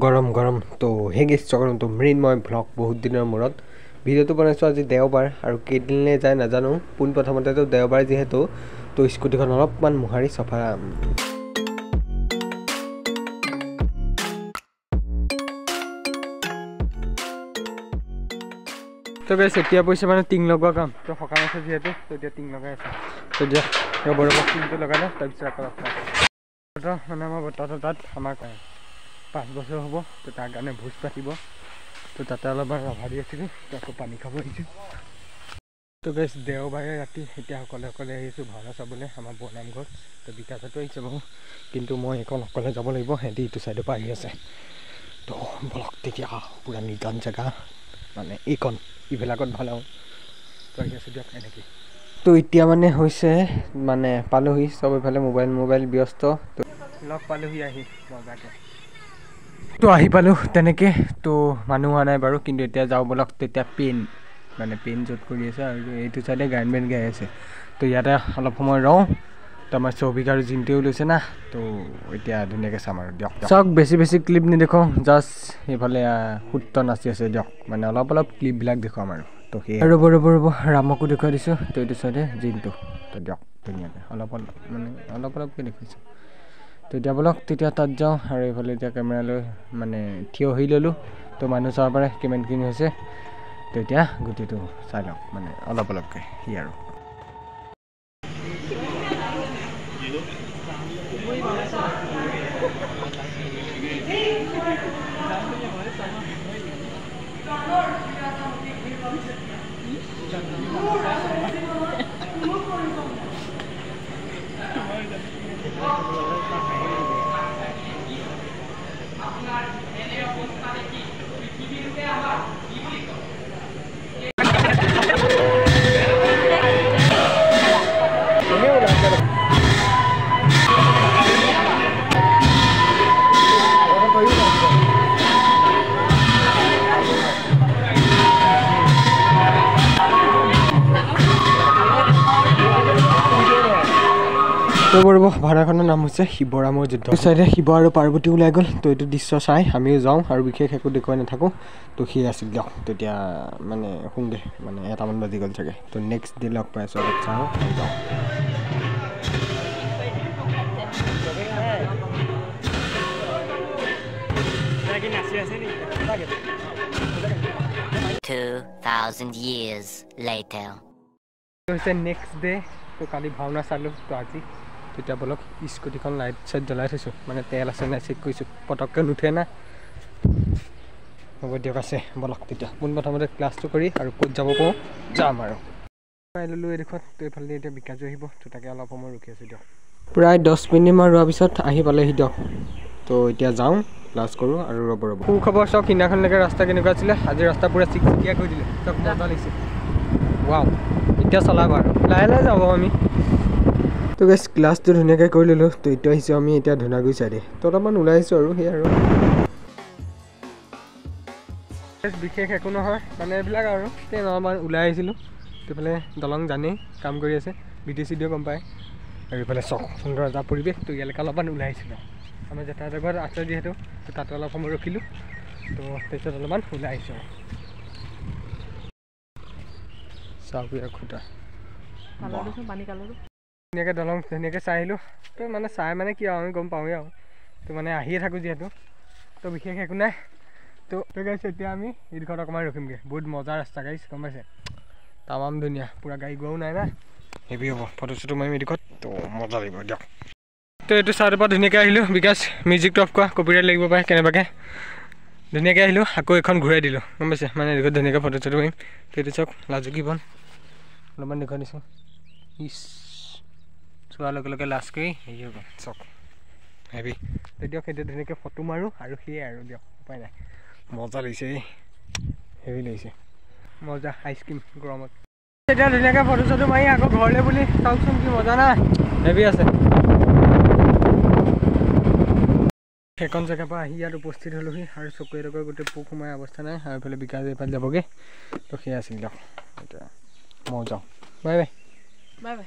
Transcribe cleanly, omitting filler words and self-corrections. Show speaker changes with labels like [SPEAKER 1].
[SPEAKER 1] গৰম গৰম তো হে গেছ চকৰম তো মৃন্ময় ব্লগ বহুত দিনৰ মূৰত ভিডিঅ'টো বনাইছোঁ আজি দেওবাৰ আৰু কেইদিনলৈ যায় নাজানো পোন প্ৰথমতেতো দেওবাৰ যিহেতু তো স্কুটিখন অলপমান মোহাৰি চফা তো গাইছ এতিয়া পইচা মানে টিং লগোৱা কাম তো সকাম আছে যিহেতু তো এতিয়া টিং লগাই আছে তো দিয়া ৰবৰ টিংটো লগাই লওঁ তাৰপিছত আকৌ মানে আমাৰ বৰ্তাহঁতৰ তাত আমাৰ 5 বছৰ হ'ব তো তাৰ কাৰণে ভোজ পাতিব তো তাতে অলপমান ৰাভা দি আছিলোঁ তো আকৌ পানী খাব আহিছোঁ তো গাইছ দেওবাৰে ৰাতি এতিয়া অকলে আহিছোঁ ভাওনা চাবলৈ আমাৰ বৰনামঘৰত তো বিকাশতো আহিছে বাৰু কিন্তু মই এইখন অকলে যাব লাগিব সিহঁতি ইটো ছাইডৰ পৰা আহি আছে তো বলক তেতিয়া পূৰা নিজান জেগা মানে এইখন ইবিলাকত ভাল আৰু তো আহি আছোঁ দিয়ক এনেকৈ তো এতিয়া মানে হৈছে মানে পালোহি চব এইফালে মোবাইল ব্যস্ত তো লগ পালোহি আহি মজাকৈ তো আহি পালোঁ তেনেকৈ তো মানুহ হোৱা নাই বাৰু কিন্তু এতিয়া যাওঁ বলক তেতিয়া পেইন য'ত কৰি আছে আৰু এইটো চাইডে গায়ন বেণ্ড গাই আছে তো ইয়াতে অলপ সময় ৰওঁ তো আমাৰ চৌবিক আৰু জিন্তেও লৈছে না তো এতিয়া ধুনীয়াকৈ চাম আৰু দিয়ক চাওক বেছি ক্লিপ নেদেখাওঁ জাষ্ট সেইফালে সূত্ৰ নাচি আছে দিয়ক মানে অলপ ক্লিপবিলাক দেখুৱাম আৰু তো সেই ৰ'ব ৰামকো দেখুৱাই দিছোঁ তো এইটো চাইডে জিন্তু তো দিয়ক ধুনীয়াকৈ অলপকৈ দেখুৱাইছোঁ তো এতিয়া বলক তেতিয়া তাত যাওঁ আৰু এইফালে এতিয়া কেমেৰা লৈ মানে থিয় হৈ ল'লোঁ তো মানুহ চাব পাৰে কিমানখিনি হৈছে তো এতিয়া গোটেইটো চাই লওক মানে অলপকৈ সি আৰু তো বৰব ভাওনাখনৰ নাম হৈছে শিৱৰামৰ যুদ্ধ চাইডে শিৱ আৰু পাৰ্বতী ওলাই গ'ল তো এইটো দৃশ্য চাই আমিও যাওঁ আৰু বিশেষ একো দেখুৱাই নাথাকোঁ তো সি আছিল দিয়ক তেতিয়া মানে শুনগে মানে 1টামান বাজি গ'ল চাগে তো নেক্সট ডে লগ পাই আছোঁ অলপ চাওঁ যাওঁ
[SPEAKER 2] 2000 years later
[SPEAKER 1] হৈছে নেক্সট ডে তো কালি ভাওনা চালোঁ তো আজি তেতিয়া বলক স্কুটিখন লাইট চাইট জ্বলাই থৈছোঁ মানে তেল আছে নাই চেক কৰিছোঁ পটককৈ নুঠে না হ'ব দিয়ক আছে বলক তেতিয়া পোনপ্ৰথমতে ক্লাছটো কৰি আৰু ক'ত যাব কওঁ যাম আৰু পাই ল'লোঁ এইডোখৰত তো এইফালে এতিয়া বিকাজো আহিব তো তাকে অলপ সময় ৰখি আছোঁ দিয়ক প্ৰায় 10 মিনিটমান ৰোৱাৰ পিছত আহি পালেহি দিয়ক তো এতিয়া যাওঁ ক্লাছ কৰোঁ আৰু ৰ'ব খবৰ চাওক সিদিনাখনলৈকে ৰাস্তা কেনেকুৱা আছিলে আজি ৰাস্তা পূৰা চিকচিকীয়া কৰি দিলে চব মজা লাগিছে ৱাও এতিয়া চলাব আৰু লাহে যাব আমি তো গাইছ ক্লাছটো ধুনীয়াকৈ কৰি ল'লোঁ তো এতিয়া আহিছোঁ আমি এতিয়া ধুনাগুৰি চাইডে তো অলপমান ওলাই আহিছোঁ আৰু সেই আৰু বিশেষ একো নহয় মানে এইবিলাক আৰু অলপমান ওলাই আহিছিলোঁ এইফালে দলং জানেই কাম কৰি আছে ভিডিঅ' গম পায় আৰু এইফালে চক সুন্দৰ এটা পৰিৱেশ তো ইয়ালৈকে অলপমান ওলাই আহিছিলোঁ আমাৰ জেঠাহঁতৰ ঘৰত আছে যিহেতু তো তাতে অলপ সময় ৰখিলোঁ তো তাৰপিছত অলপমান ওলাই আহিছোঁ চাওক ইয়াৰ খুটা ধুনীয়াকৈ দলং ধুনীয়াকৈ চাই আহিলোঁ তো মানে চাই মানে কি আৰু আমি গম পাওঁৱেই আৰু তো মানে আহিয়ে থাকোঁ যিহেতু তো বিশেষ একো নাই তো গাইছে এতিয়া আমি এইডোখৰত অকণমান ৰখিমগৈ বহুত মজা ৰাস্তা গাইছ গম পাইছে তামাম ধুনীয়া পূৰা গাড়ী গোৱাও নাই না হেভি হ'ব ফটো চটো মাৰিম এইডোখৰত তো মজা লাগিব দিয়ক তো এইটো চাইডৰ পৰা ধুনীয়াকৈ আহিলোঁ বিকাশ মিউজিকটো অফ কৰা কপিৰাইট লাগিব পাৰে কেনেবাকৈ ধুনীয়াকৈ আহিলোঁ আকৌ এখন ঘূৰাই দিলোঁ গম পাইছে মানে এইডোখৰত ধুনীয়াকৈ ফটো চটো মাৰিম তো এইটো চাওক লাজুকী বন অলপমান দেখুৱাই দিছোঁ ইছ চোৱাৰ লগে লাজ কৰি হেৰি হ'ব চক হেভি তো দিয়ক সেইটো ধুনীয়াকৈ ফটো মাৰোঁ আৰু সেয়াই আৰু দিয়ক উপায় নাই মজা লাগিছে হেভি লাগিছে মজা আইচক্ৰীম গৰমত এতিয়া ধুনীয়াকৈ ফটো চটো মাৰি আকৌ ঘৰলৈ বুলি চাওকচোন কি মজা না হেভি আছে সেইখন জেগাৰ পৰা আহি ইয়াত উপস্থিত হ'লোহি আৰু চকুৱে তকুৱে গোটেই পোক সোমাই অৱস্থা নাই আৰু এইফালে বিকাশ এইফালে যাবগৈ তো সেয়া আছিল দিয়ক এতিয়া মই যাওঁ বাই বাই